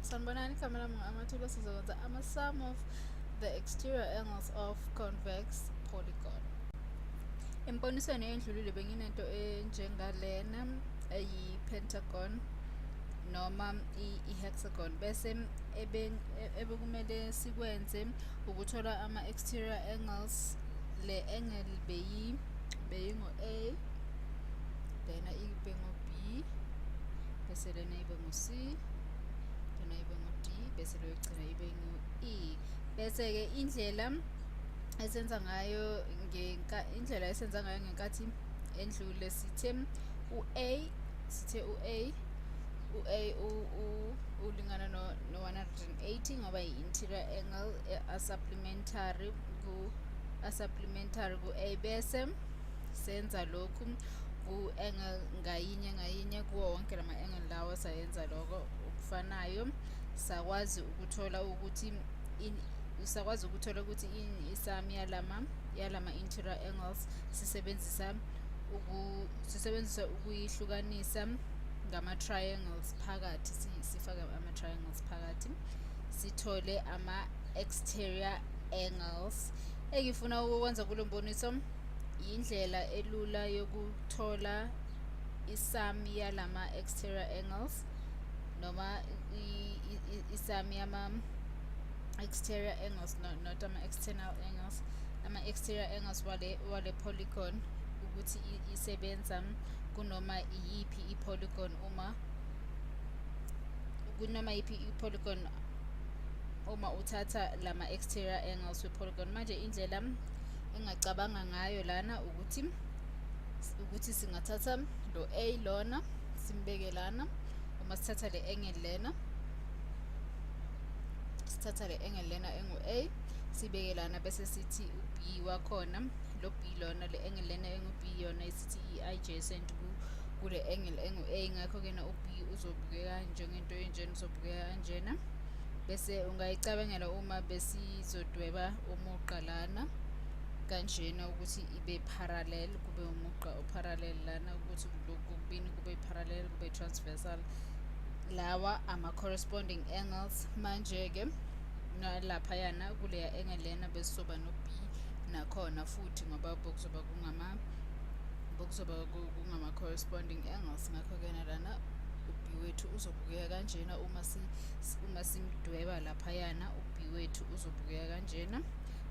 Sanibonani igama lami ngu-Amathula. Sizokwenza ama-sum of the exterior angles of convex polygon. Embonisweni eyendlulile benginento enjengalena eyi-pentagon noma i-hexagon, bese ebekumele sikwenze ukuthola ama-exterior angles. Le angle beyingo-A, lena ibe ngo-B, bese lena ibe ngo-C, lena ibe ngo-D, bese loyogcina ibe ngu-E. Bese-ke indlela esenza ngayo ngenkathi endlule sithe u-A ulingana no-180 ngoba i-interior angle supplementary ku-A, bese senza lokhu ku-angle ngayinye kuwo wonke lama angle lawa, sayenza lokho okufanayo. Sakwazi ukuthola ukuthi isum yalama interior angles sisebenzisa ukuyihlukanisa ngama-triangles phakathi, sifake ama-triangles phakathi sithole ama-exterior angles. Engifuna ukukwenza kulo mboniso indlela elula yokuthola isum yalama exterior angles noma isum yama-exterior angles, not ama-external angles, ama-exterior angles wale polygon, ukuthi isebenza kunoma iyiphi i-polygon uma uthatha lama exterior angles we-polygon. Manje indlela engacabanga ngayo lana ukuthi singathatha lo A lona simbeke lana. Uma sithatha le angle lena, sithatha le angle lena engu-A sibeke lana, bese sithi u-B wakhona, lo B lona, le angle lena engu-B yona isithi i-adjacent kule angle engu-A. Ngakho-ke na u-B uzobukeka njengento enjena, uzobukeka kanjena. Bese ungayicabangela uma besizodweba umugqa lana kanjena ukuthi ibe parallel, kube umugqa o-parallel lana, ukuthi kokubili kube parallel, kube transversal. Lawa ama-corresponding angles. Manje-ke nalaphayana kuleya angle lena besizoba no-B nakhona futhi, ngoba bokuzoba kungama-corresponding angles. Ngakho-ke nalana u-B wethu uzobukeka kanjena uma simdweba laphayana, u-B wethu uzobukeka kanjena.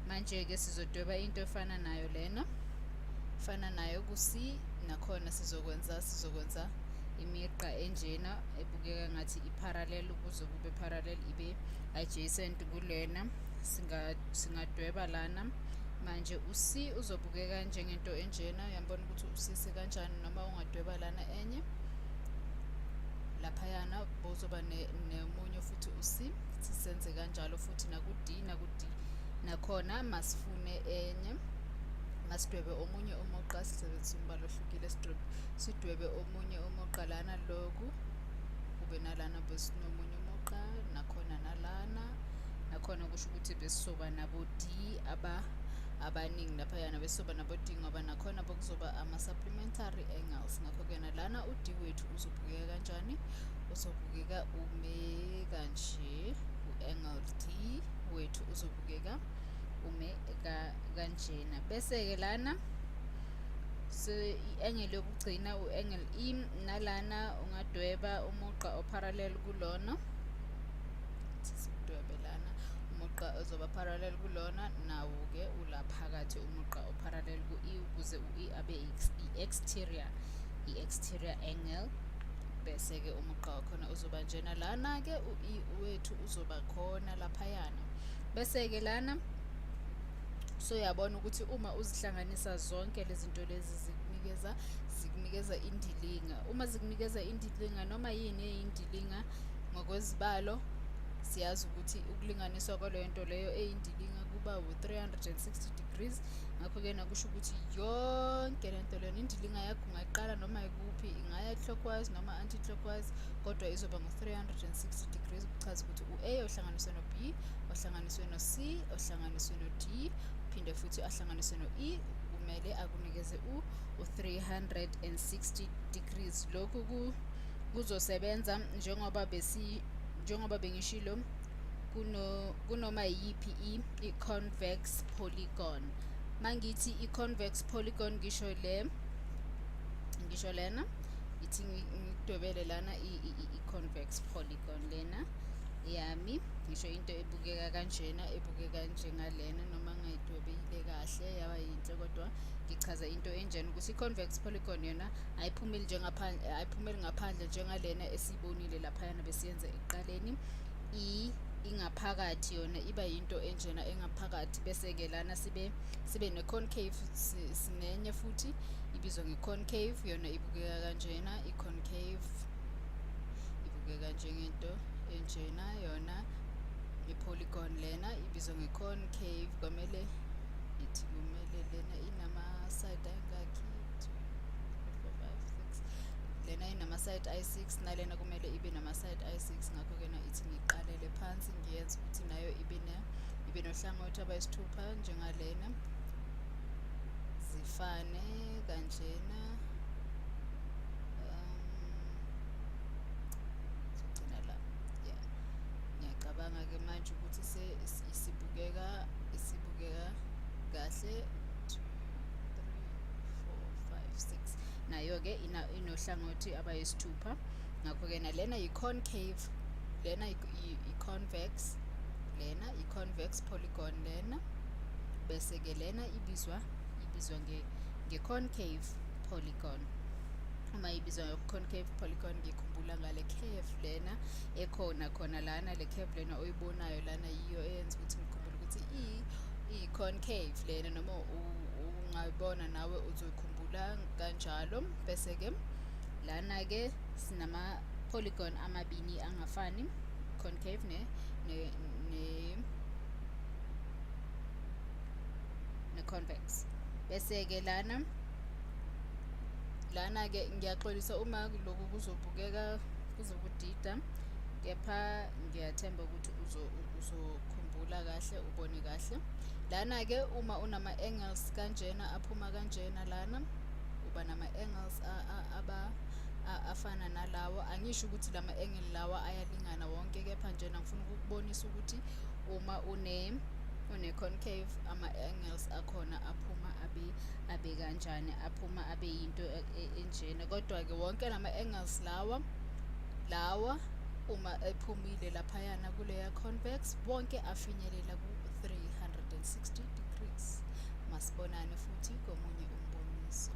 Manje-ke sizodweba into efana nayo lena, efana nayo ku-C nakhona sizokwenza imigqa enjena ebukeka ngathi i-parallel. Ukuze kube parallel ibe adjacent kulena, singadweba lana. Manje u-C uzobukeka njengento enjena. Uyambona ukuthi u-C sekanjani, noma ungadweba lana enye laphayana bozoba nemunye futhi u-C. Sisenze kanjalo futhi naku-D nakhona masifune enye, masidwebe omunye umugqa, sisebenzisa umbala ohlukile, sidwebe omunye umugqa lana, loku kube nalana besinomunye umugqa, nakhona nalana, nakhona kusho ukuthi besizoba nabo-D abaningi laphayana, besizoba nabo-D ngoba nakhona bokuzoba ama-supplementary angles. Ngakho-ke nalana u-D wethu uzobukeka kanjani, uzobukeka ume kanje. U-angle D wethu uzobukeka ume kanjena. Bese-ke lana i-angle yokugcina u-angle E, nalana ungadweba umugqa o-parallel kulona. Sidwebe lana umugqa ozoba parallel kulona, nawo-ke ulaphakathi umugqa o-parallel ku-E, ukuze u-E abe i-exterior angle. Bese-ke umugqa wakhona uzoba njena. Lana-ke u-E wethu uzoba khona laphayana. Bese-ke lana soyabona ukuthi uma uzihlanganisa zonke lezi zinto lezi zikunikeza indilinga. Uma zikunikeza indilinga, noma yini eyindilinga ngokwezibalo, siyazi ukuthi ukulinganiswa kwaleyo nto leyo eyindilinga kuba u-360 degrees. Ngakho-ke nakusho ukuthi yonke lento lena indilinga yakho ungayiqala noma ikuphi, ingaya clockwise noma anti-clockwise, kodwa izoba ngu-360 degrees. Kuchaza ukuthi u-A ohlanganiswe no-B ohlanganiswe no-C ohlanganiswe no-D phinde futhi ahlanganiswe no-E kumele akunikeze u-360 degrees. Lokhu kuzosebenza njengoba njengoba bengishilo kunoma yiphi i-convex polygon. Mangithi i-convex polygon ngisho lena ithi ngidwebele lana i-convex polygon lena yami, ngisho into ebukeka kanjena, ebukeka njengalena, noma ngayidwebile kahle yaba yinhle, kodwa ngichaza into enjena ukuthi i-convex polygon yona ayiphumeli ngaphandle njengalena esiyibonile laphayana besiyenza ekuqaleni. Ingaphakathi yona iba yinto enjena engaphakathi, bese-ke lana sibe ne-concave, sinenye futhi ibizwa nge-concave, yona ibukeka kanjena. I-concave ibukeka njengento enjena, yona i-polygon lena ibizwa nge-concave. Kumele lena inama-side angakhi, 2, 3, 4, 5, 6, lena inama-side ayi-6, nalena kumele ibe nama-side ayi-6. Ngakho-ke na ithi ngiqalele phansi ngiyenza ukuthi nayo ibe nohlangothi abayisithupha njengalena, zifane kanjena. Sigcina la, yeah. Ngiyacabanga-ke manje ukuthi isibukeka kahle. 2, 3, 4, 5, 6, nayo-ke inohlangothi abayisithupha. Ngakho-ke nalena yi-concave, lena i-convex, lena i-convex polygon lena, bese-ke lena ibizwa nge-concave polygon. Uma ibizwa nge-concave polygon ngikhumbula ngale curve lena ekhona khona lana, le curve lena oyibonayo lana yiyo eyenza ukuthi ngikhumbule ukuthi i-concave lena, noma ungayibona nawe uzoyikhumbula kanjalo. Bese-ke lana-ke sinama-polygon amabini angafani, concave ne-convex. Bese-ke lana-ke ngiyaxolisa uma lokhu kuzobukeka kuzokudida, kepha ngiyathemba ukuthi uzokhumbula kahle, ubone kahle. Lana-ke uma unama-angles kanjena aphuma kanjena lana, uba nama-angles afana nalawo. Angisho ukuthi lama-angle lawa ayalingana wonke, kepha njena ngifuna ukukubonisa ukuthi uma une-concave ama-angles akhona aphuma abe kanjani, aphuma abe yinto enjena. Kodwa-ke wonke lama-angles lawa uma ephumile laphayana kuleya convex, wonke afinyelela ku-360 degrees. Masibonane futhi komunye umboniso.